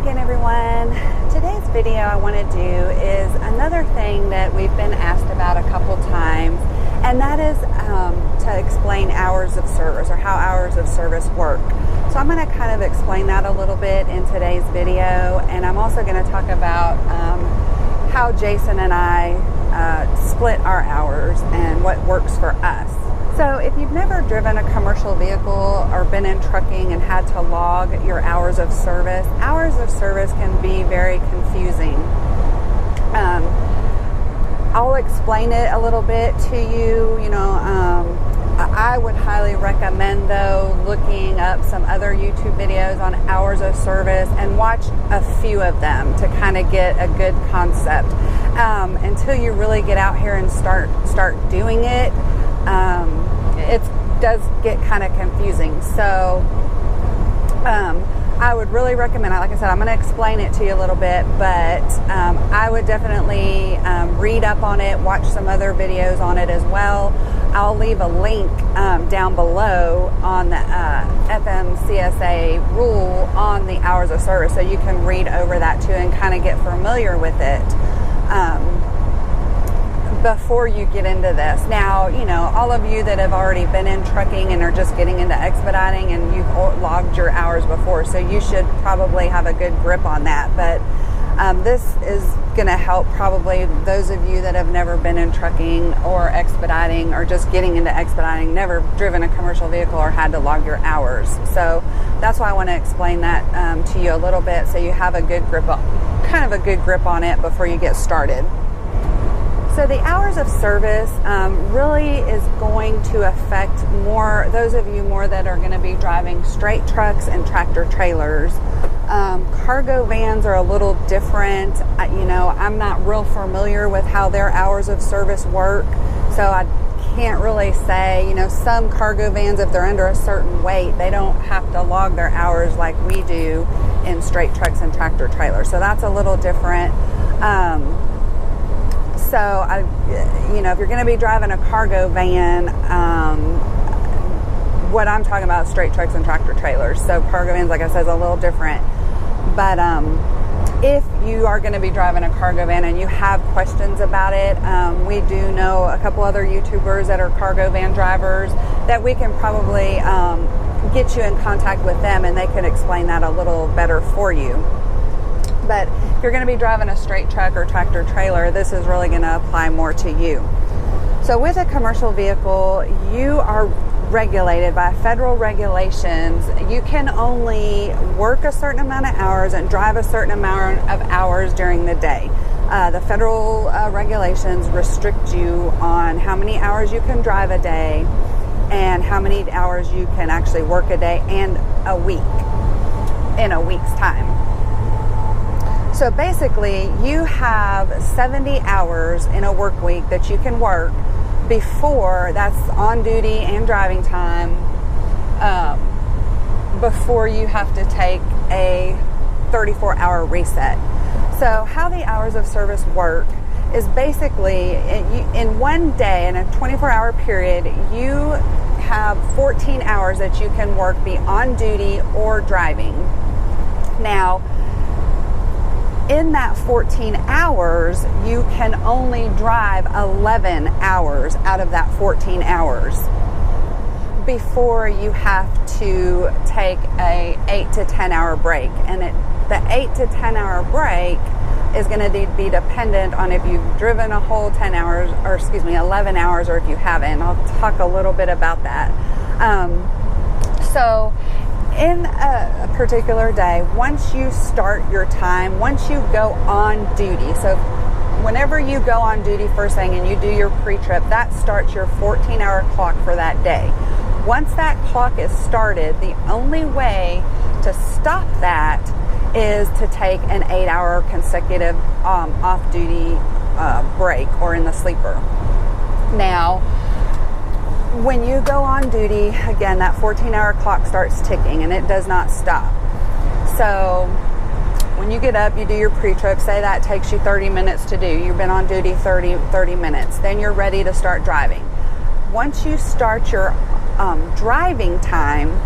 again, everyone. Today's video I want to do is another thing that we've been asked about a couple times, and that is to explain hours of service, or how hours of service work. So I'm going to kind of explain that a little bit in today's video, and I'm also going to talk about how Jason and I split our hours and what works for us. So if you've never driven a commercial vehicle or been in trucking and had to log your hours of service can be very confusing. I'll explain it a little bit to you. I would highly recommend, though, looking up some other YouTube videos on hours of service and watch a few of them to kind of get a good concept. Until you really get out here and start doing it, it does get kind of confusing. So I would really recommend, like I said, I'm going to explain it to you a little bit, but I would definitely read up on it, watch some other videos on it as well. I'll leave a link down below on the FMCSA rule on the hours of service, so you can read over that too and kind of get familiar with it before you get into this. Now, all of you that have already been in trucking and are just getting into expediting, and you've logged your hours before, so you should probably have a good grip on that. But this is going to help probably those of you that have never been in trucking or expediting, or just getting into expediting, never driven a commercial vehicle or had to log your hours. So that's why I want to explain that to you a little bit, so you have a good grip, kind of a good grip on it before you get started. So the hours of service really is going to affect those of you that are going to be driving straight trucks and tractor trailers. Cargo vans are a little different. I'm not real familiar with how their hours of service work, so I can't really say. Some cargo vans, if they're under a certain weight, they don't have to log their hours like we do in straight trucks and tractor trailers. So that's a little different. So, if you're going to be driving a cargo van, what I'm talking about is straight trucks and tractor trailers. So cargo vans, like I said, is a little different. But if you are going to be driving a cargo van and you have questions about it, we do know a couple other YouTubers that are cargo van drivers that we can probably get you in contact with them, and they can explain that a little better for you. But if you're going to be driving a straight truck or tractor trailer, this is really going to apply more to you. So with a commercial vehicle, you are regulated by federal regulations. You can only work a certain amount of hours and drive a certain amount of hours during the day. The federal regulations restrict you on how many hours you can drive a day and how many hours you can actually work a day and a week, in a week's time. So basically, you have 70 hours in a work week that you can work before, that's on duty and driving time, before you have to take a 34-hour reset. So how the hours of service work is basically, in one day, in a 24-hour period, you have 14 hours that you can work, be on duty or driving. Now, in that 14 hours, you can only drive 11 hours out of that 14 hours before you have to take a 8 to 10 hour break. And the 8 to 10 hour break is going to be dependent on if you've driven a whole 11 hours, or if you haven't. I'll talk a little bit about that. So in a particular day, once you start your time, once you go on duty, so whenever you go on duty first thing and you do your pre-trip, that starts your 14-hour clock for that day. Once that clock is started, the only way to stop that is to take an 8-hour consecutive off-duty break, or in the sleeper. Now, when you go on duty, again, that 14-hour clock starts ticking, and it does not stop. So when you get up, you do your pre-trip. Say that takes you 30 minutes to do. You've been on duty 30 minutes. Then you're ready to start driving. Once you start your driving time,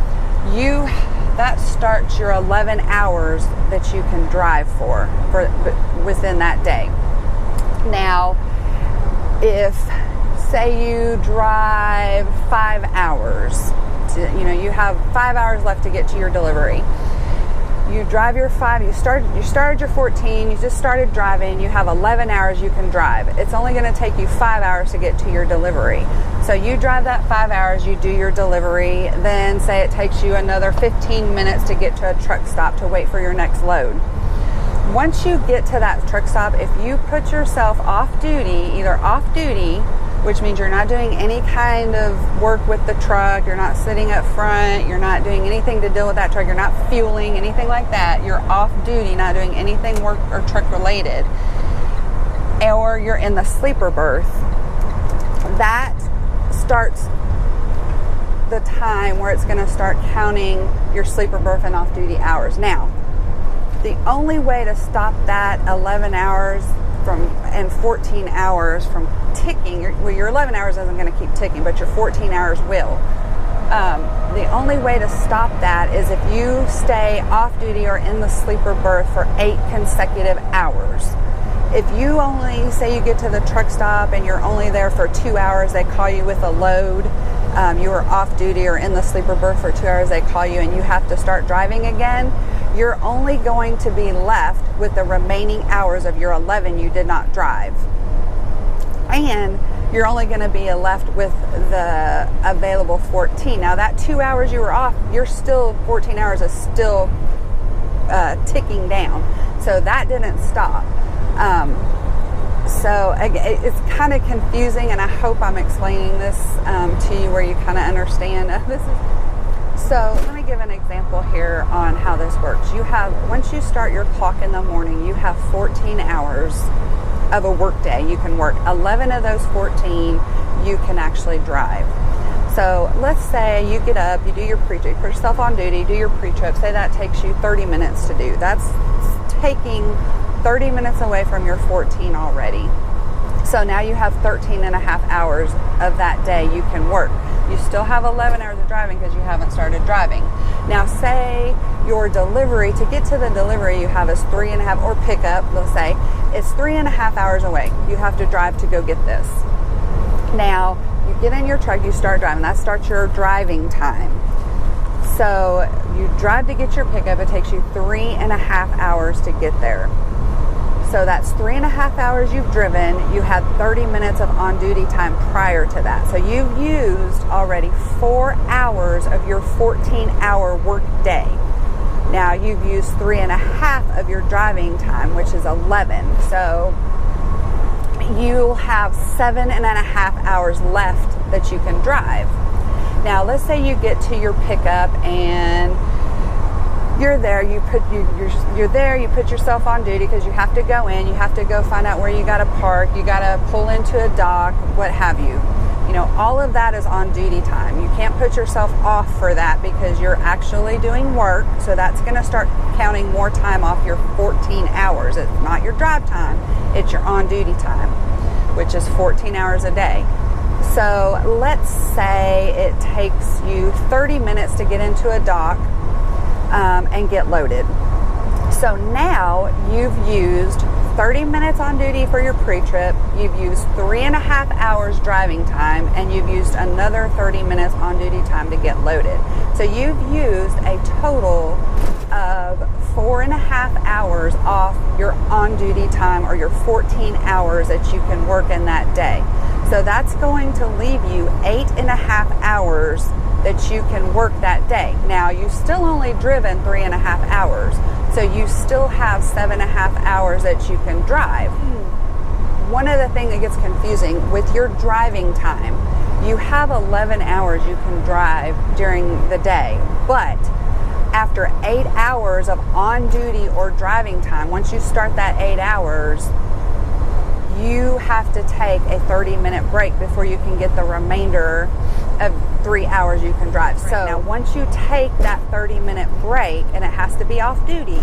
that starts your 11 hours that you can drive for within that day. Now, if say you drive 5 hours, you have 5 hours left to get to your delivery. You drive your 5, you started your 14, you just started driving, you have 11 hours you can drive. It's only going to take you 5 hours to get to your delivery. So you drive that 5 hours, you do your delivery, then say it takes you another 15 minutes to get to a truck stop to wait for your next load. Once you get to that truck stop, if you put yourself off duty, either off duty, which means you're not doing any kind of work with the truck, you're not sitting up front, you're not doing anything to deal with that truck, you're not fueling, anything like that, you're off duty, not doing anything work or truck related, or you're in the sleeper berth, that starts the time where it's going to start counting your sleeper berth and off duty hours. Now, the only way to stop that 11 hours and 14 hours from ticking, your 11 hours isn't going to keep ticking, but your 14 hours will. The only way to stop that is if you stay off duty or in the sleeper berth for 8 consecutive hours. If you only, say you get to the truck stop and you're only there for 2 hours, they call you with a load, you were off duty or in the sleeper berth for 2 hours, they call you and you have to start driving again, you're only going to be left with the remaining hours of your 11 you did not drive. And you're only going to be left with the available 14. Now that 2 hours you were off, you're still, 14 hours is still ticking down. So that didn't stop. So it's kind of confusing, and I hope I'm explaining this to you where you kind of understand. So let me give an example here on how this works. Once you start your clock in the morning, you have 14 hours of a work day. You can work 11 of those 14, you can actually drive. So let's say you get up, you do your pre-trip, put yourself on duty, do your pre-trip, say that takes you 30 minutes to do. That's taking 30 minutes away from your 14 already. So now you have 13 and a half hours of that day you can work. You still have 11 hours of driving because you haven't started driving. Now say your delivery, to get to the delivery you have is 3.5, or pickup, let's say, it's 3.5 hours away. You have to drive to go get this. Now, you get in your truck, you start driving. That starts your driving time. So you drive to get your pickup, it takes you 3.5 hours to get there. So that's 3.5 hours you've driven. You had 30 minutes of on-duty time prior to that. So you've used already 4 hours of your 14-hour work day. Now you've used 3.5 of your driving time, which is 11. So you'll have 7.5 hours left that you can drive. Now let's say you get to your pickup and you're there, you're there, you put yourself on duty because you have to go in, you have to go find out where you got to park, you got to pull into a dock, what have you. You know, all of that is on duty time. You can't put yourself off for that because you're actually doing work, so that's going to start counting more time off your 14 hours. It's not your drive time, it's your on duty time, which is 14 hours a day. So let's say it takes you 30 minutes to get into a dock and get loaded. So now you've used 30 minutes on duty for your pre-trip, you've used 3.5 hours driving time, and you've used another 30 minutes on duty time to get loaded. So you've used a total of 4.5 hours off your on duty time, or your 14 hours that you can work in that day. So that's going to leave you 8.5 hours that you can work that day. Now, you've still only driven 3.5 hours, so you still have 7.5 hours that you can drive. One of the things that gets confusing with your driving time, you have 11 hours you can drive during the day, but after 8 hours of on-duty or driving time, once you start that 8 hours, you have to take a 30-minute break before you can get the remainder of 3 hours you can drive. So now once you take that 30-minute break, and it has to be off duty,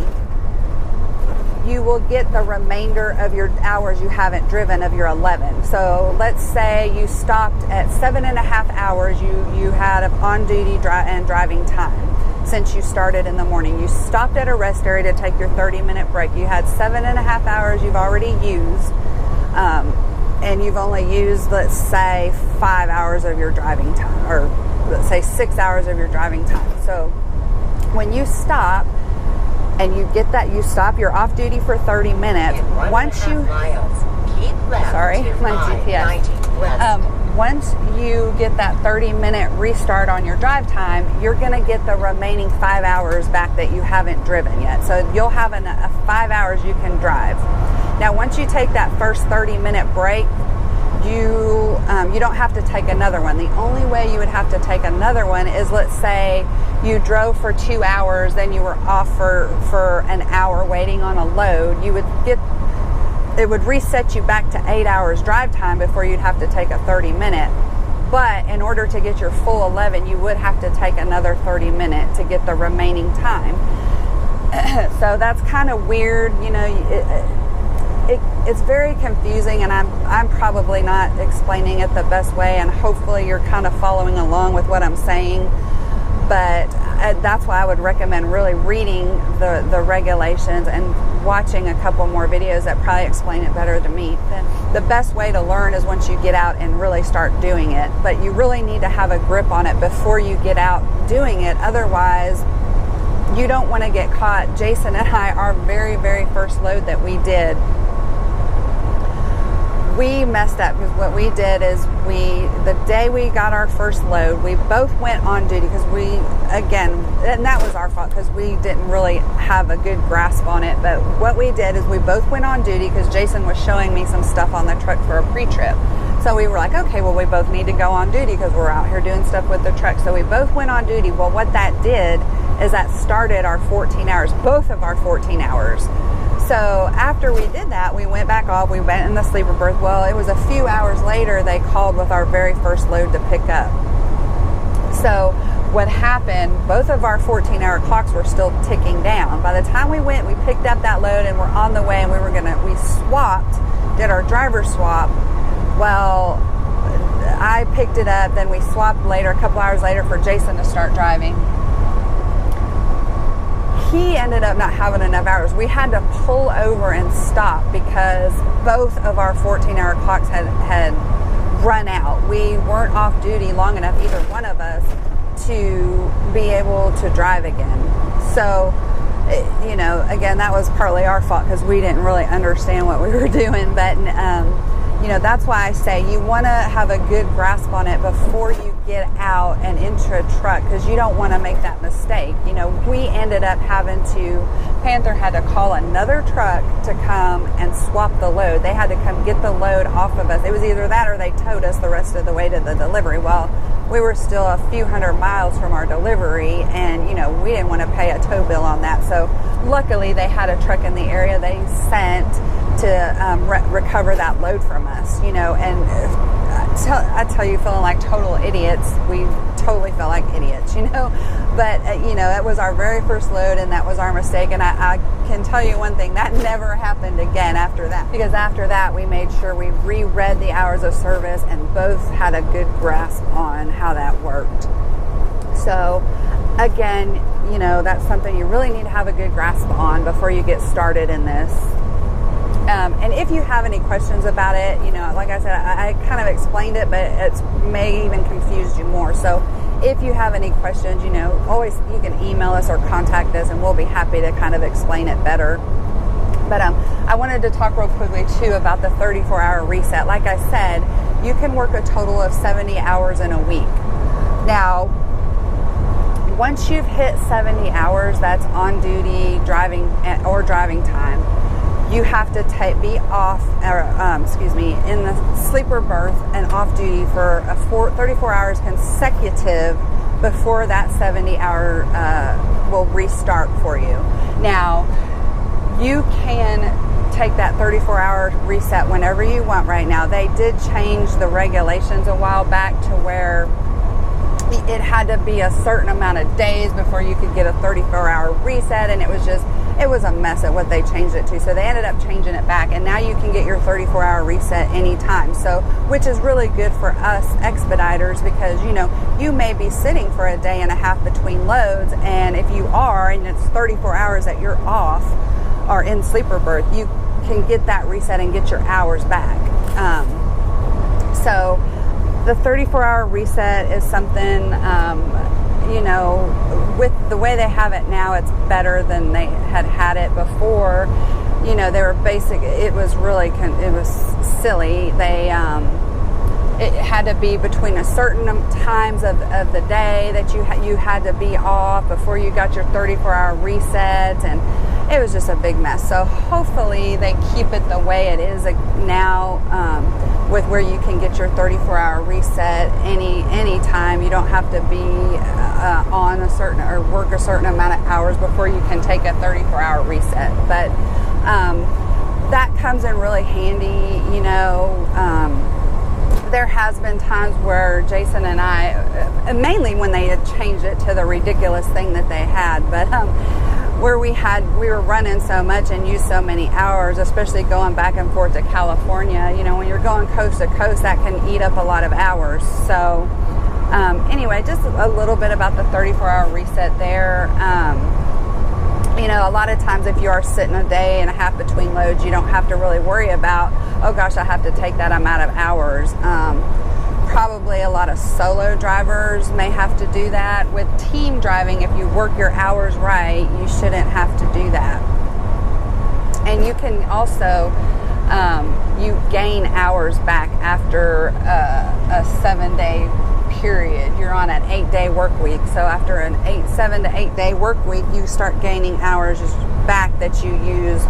you will get the remainder of your hours you haven't driven of your 11. So let's say you stopped at 7.5 hours you had of on-duty and driving time. since you started in the morning. You stopped at a rest area to take your 30-minute break. You had 7.5 hours you've already used, and you've only used, let's say, 5 hours of your driving time, or let's say 6 hours of your driving time. So when you stop and you get that, you stop, you're off duty for 30 minutes. Once you, sorry, my GPS. Once you get that 30-minute restart on your drive time, you're going to get the remaining 5 hours back that you haven't driven yet. So you'll have a 5 hours you can drive. Now, once you take that first 30-minute break, you don't have to take another one. The only way you would have to take another one is, let's say you drove for 2 hours, then you were off for an hour waiting on a load. It would reset you back to 8 hours drive time before you'd have to take a 30-minute. But in order to get your full 11, you would have to take another 30-minute to get the remaining time. So that's kind of weird, you know. It's very confusing, and I'm probably not explaining it the best way, and hopefully you're kind of following along with what I'm saying. But that's why I would recommend really reading the regulations and watching a couple more videos that probably explain it better than me. The best way to learn is once you get out and really start doing it. But you really need to have a grip on it before you get out doing it. Otherwise, you don't want to get caught. Jason and I, our very, very first load that we did, we messed up, because what we did is the day we got our first load, we both went on duty, because and that was our fault because we didn't really have a good grasp on it. But what we did is we both went on duty because Jason was showing me some stuff on the truck for a pre-trip. So we were like, okay, well, we both need to go on duty because we're out here doing stuff with the truck. So we both went on duty. Well, what that did is that started our 14 hours, both of our 14 hours. So after we did that, we went back off, we went in the sleeper berth. Well, it was a few hours later they called with our very first load to pick up. So what happened, both of our 14-hour clocks were still ticking down. By the time we went, we picked up that load and we're on the way, and we swapped, did our driver swap. Well, I picked it up, then we swapped later, a couple hours later, for Jason to start driving. He ended up not having enough hours. We had to pull over and stop because both of our 14-hour clocks had run out. We weren't off duty long enough, either one of us, to be able to drive again. So, you know, again, that was partly our fault because we didn't really understand what we were doing. But, you know, that's why I say you want to have a good grasp on it before you get out and into a truck, because you don't want to make that mistake. You know, we ended up having Panther had to call another truck to come and swap the load. They had to come get the load off of us. It was either that or they towed us the rest of the way to the delivery. Well, we were still a few hundred miles from our delivery, and, you know, we didn't want to pay a tow bill on that. So luckily they had a truck in the area they sent to recover that load from us, you know. And I tell you, feeling like total idiots. We totally felt like idiots, you know. But, you know, that was our very first load, and that was our mistake. And I can tell you one thing, that never happened again after that. Because after that, we made sure we reread the hours of service and both had a good grasp on how that worked. So, again, you know, that's something you really need to have a good grasp on before you get started in this. And if you have any questions about it, you know, like I said, I kind of explained it, but it may even confuse you more. So if you have any questions, you know, always you can email us or contact us, and we'll be happy to kind of explain it better. But I wanted to talk real quickly, too, about the 34-hour reset. Like I said, you can work a total of 70 hours in a week. Now, once you've hit 70 hours, that's on duty, driving, or driving time, you have to be off, in the sleeper berth and off duty for 34 hours consecutive before that 70-hour will restart for you. Now, you can take that 34-hour reset whenever you want right now. They did change the regulations a while back to where it had to be a certain amount of days before you could get a 34-hour reset, and it was just, it was a mess at what they changed it to. So they ended up changing it back, and now you can get your 34-hour reset anytime. So, which is really good for us expediters, because you may be sitting for a day and a half between loads, and if you are, and it's 34 hours that you're off or in sleeper berth, you can get that reset and get your hours back. So the 34-hour reset is something, with the way they have it now, it's better than they had it before. They were it was really, it was silly. It had to be between a certain times of the day that you had to be off before you got your 34-hour reset, and it was just a big mess. So hopefully they keep it the way it is now, with where you can get your 34-hour reset any time. You don't have to be on a certain or work a certain amount of hours before you can take a 34-hour reset. But that comes in really handy. There has been times where Jason and I, mainly when they had changed it to the ridiculous thing that they had, but where we were running so much and used so many hours, especially going back and forth to California. When you're going coast to coast, that can eat up a lot of hours. So anyway, just a little bit about the 34-hour reset there. A lot of times if you are sitting a day and a half between loads, you don't have to really worry about, oh gosh, I have to take that amount of hours. Probably a lot of solo drivers may have to do that. With team driving, if you work your hours right, you shouldn't have to do that. And you can also, you gain hours back after a 7-day period. You're on an 8-day work week. So after an 7 to 8 day work week, you start gaining hours back that you used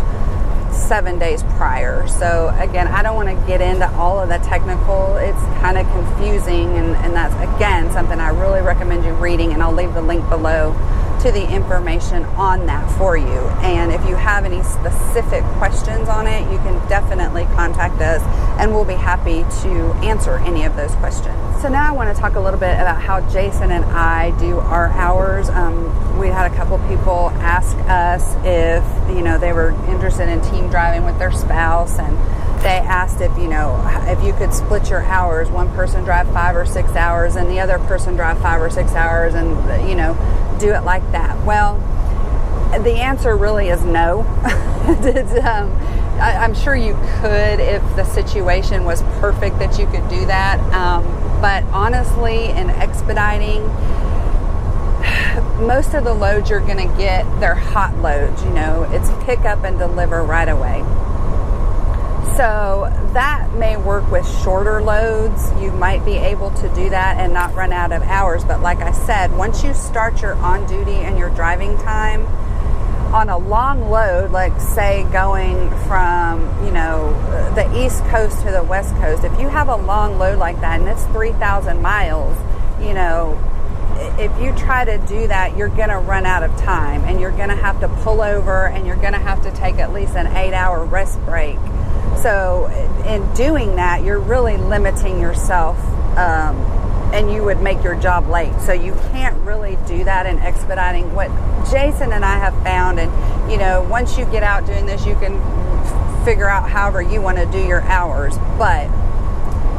7 days prior. So again, I don't want to get into all of the technical. It's kind of confusing, and that's again something I really recommend you reading, and I'll leave the link below to the information on that for you. And if you have any specific questions on it, you can definitely contact us, and we'll be happy to answer any of those questions. So now I want to talk a little bit about how Jason and I do our hours. We had a couple people ask us if they were interested in team driving with their spouse, and they asked if you could split your hours, one person drive 5 or 6 hours and the other person drive 5 or 6 hours, and do it like that. Well, the answer really is no. I'm sure you could if the situation was perfect that you could do that. But honestly, in expediting, most of the loads you're going to get, they're hot loads. It's pick up and deliver right away. So that may work with shorter loads. You might be able to do that and not run out of hours. But like I said, once you start your on duty and your driving time on a long load, like say going from, the East Coast to the West Coast, if you have a long load like that and it's 3,000 miles, if you try to do that, you're going to run out of time, and you're going to have to pull over, and you're going to have to take at least an 8-hour rest break. So in doing that, you're really limiting yourself, and you would make your job late. So you can't really do that in expediting. What Jason and I have found, and once you get out doing this, you can figure out however you want to do your hours. But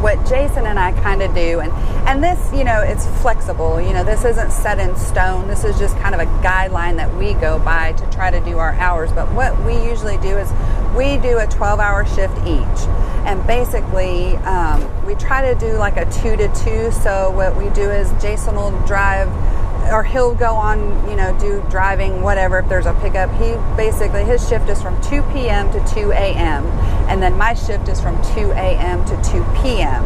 what Jason and I kind of do, and this, it's flexible. This isn't set in stone. This is just kind of a guideline that we go by to try to do our hours. But what we usually do is we do a 12-hour shift each. And basically, we try to do like a 2 to 2. So what we do is Jason will drive, or he'll go on, do driving, whatever, if there's a pickup. His shift is from 2 p.m. to 2 a.m. And then my shift is from 2 a.m. to 2 p.m.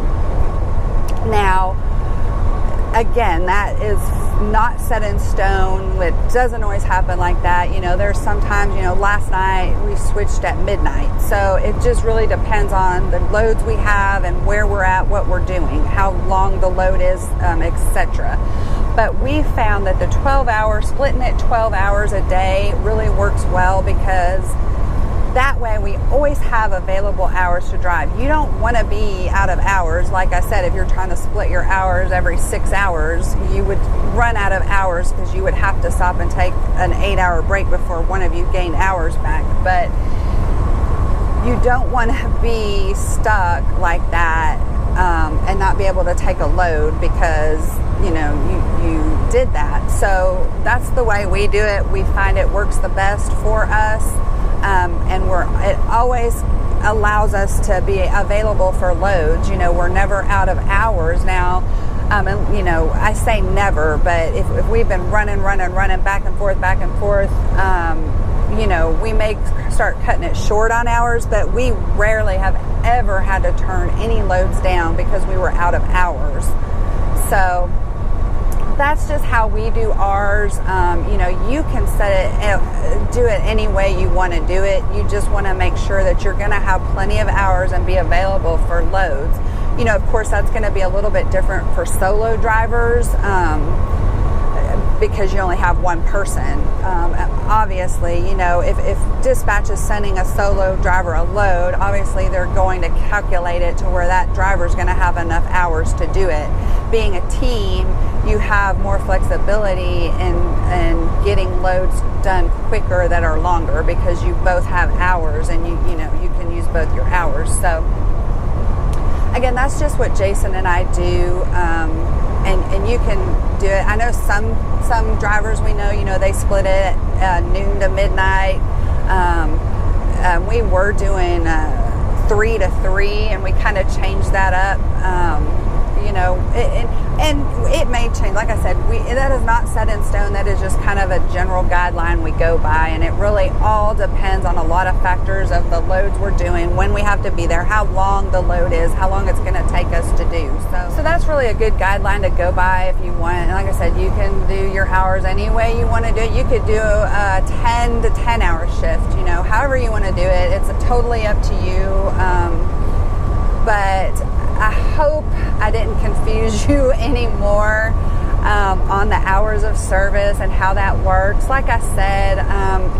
Now, again, that is not set in stone. It doesn't always happen like that. There's sometimes, last night we switched at midnight. So it just really depends on the loads we have and where we're at, what we're doing, how long the load is, etc. But we found that the splitting it 12 hours a day really works well, because That way we always have available hours to drive. You don't want to be out of hours. Like I said, if you're trying to split your hours every 6 hours, you would run out of hours because you would have to stop and take an 8-hour break before one of you gained hours back. But you don't want to be stuck like that and not be able to take a load because you did that. So that's the way we do it. We find it works the best for us, and it always allows us to be available for loads. We're never out of hours now. And I say never, but if we've been running back and forth, we may start cutting it short on hours, but we rarely have ever had to turn any loads down because we were out of hours. So that's just how we do ours. You can do it any way you want to do it. You just want to make sure that you're going to have plenty of hours and be available for loads. Of course, that's going to be a little bit different for solo drivers because you only have one person. Obviously, if dispatch is sending a solo driver a load, obviously they're going to calculate it to where that driver's going to have enough hours to do it. Being a team, you have more flexibility in getting loads done quicker that are longer because you both have hours and you can use both your hours. So again, that's just what Jason and I do, and you can do it. I know some drivers we know, they split it at noon to midnight. We were doing 3 to 3, and we kind of changed that up. And it may change. Like I said, that is not set in stone. That is just kind of a general guideline we go by, and it really all depends on a lot of factors of the loads we're doing, when we have to be there, how long the load is, how long it's going to take us to do. So that's really a good guideline to go by if you want. And like I said, you can do your hours any way you want to do it. You could do a 10 to 10 hour shift, however you want to do it. It's totally up to you. But I hope I didn't confuse you anymore on the hours of service and how that works. Like I said,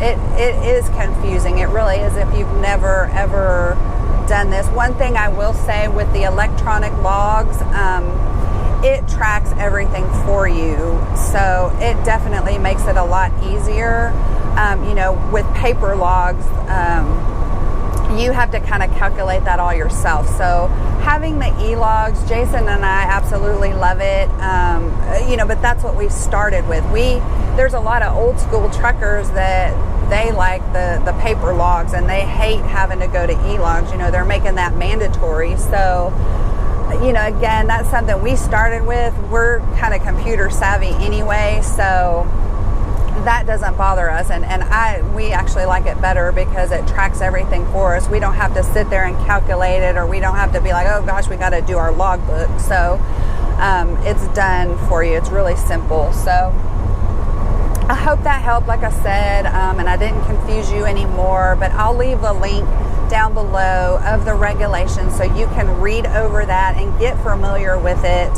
it is confusing. It really is if you've never ever done this. One thing I will say with the electronic logs, it tracks everything for you. So it definitely makes it a lot easier. With paper logs, you have to kind of calculate that all yourself. So having the e-logs, Jason and I absolutely love it. But that's what we've started with. There's a lot of old school truckers that they like the paper logs and they hate having to go to e-logs. They're making that mandatory. So, again, that's something we started with. We're kind of computer savvy anyway, so that doesn't bother us, and we actually like it better because it tracks everything for us. We don't have to sit there and calculate it, or we don't have to be like, oh gosh, we got to do our logbook. So it's done for you. It's really simple. So I hope that helped, like I said, and I didn't confuse you anymore, but I'll leave a link down below of the regulations so you can read over that and get familiar with it.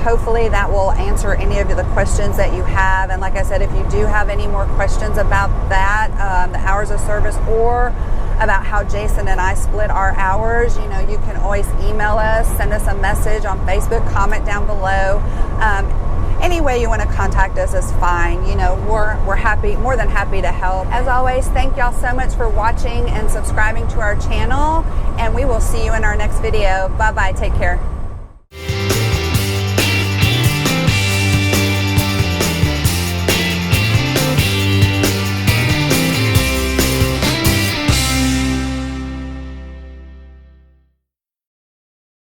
Hopefully that will answer any of the questions that you have. And like I said, if you do have any more questions about that, the hours of service, or about how Jason and I split our hours, you can always email us, send us a message on Facebook, comment down below. Any way you want to contact us is fine. We're happy, more than happy to help. As always, thank y'all so much for watching and subscribing to our channel, and we will see you in our next video. Bye-bye. Take care.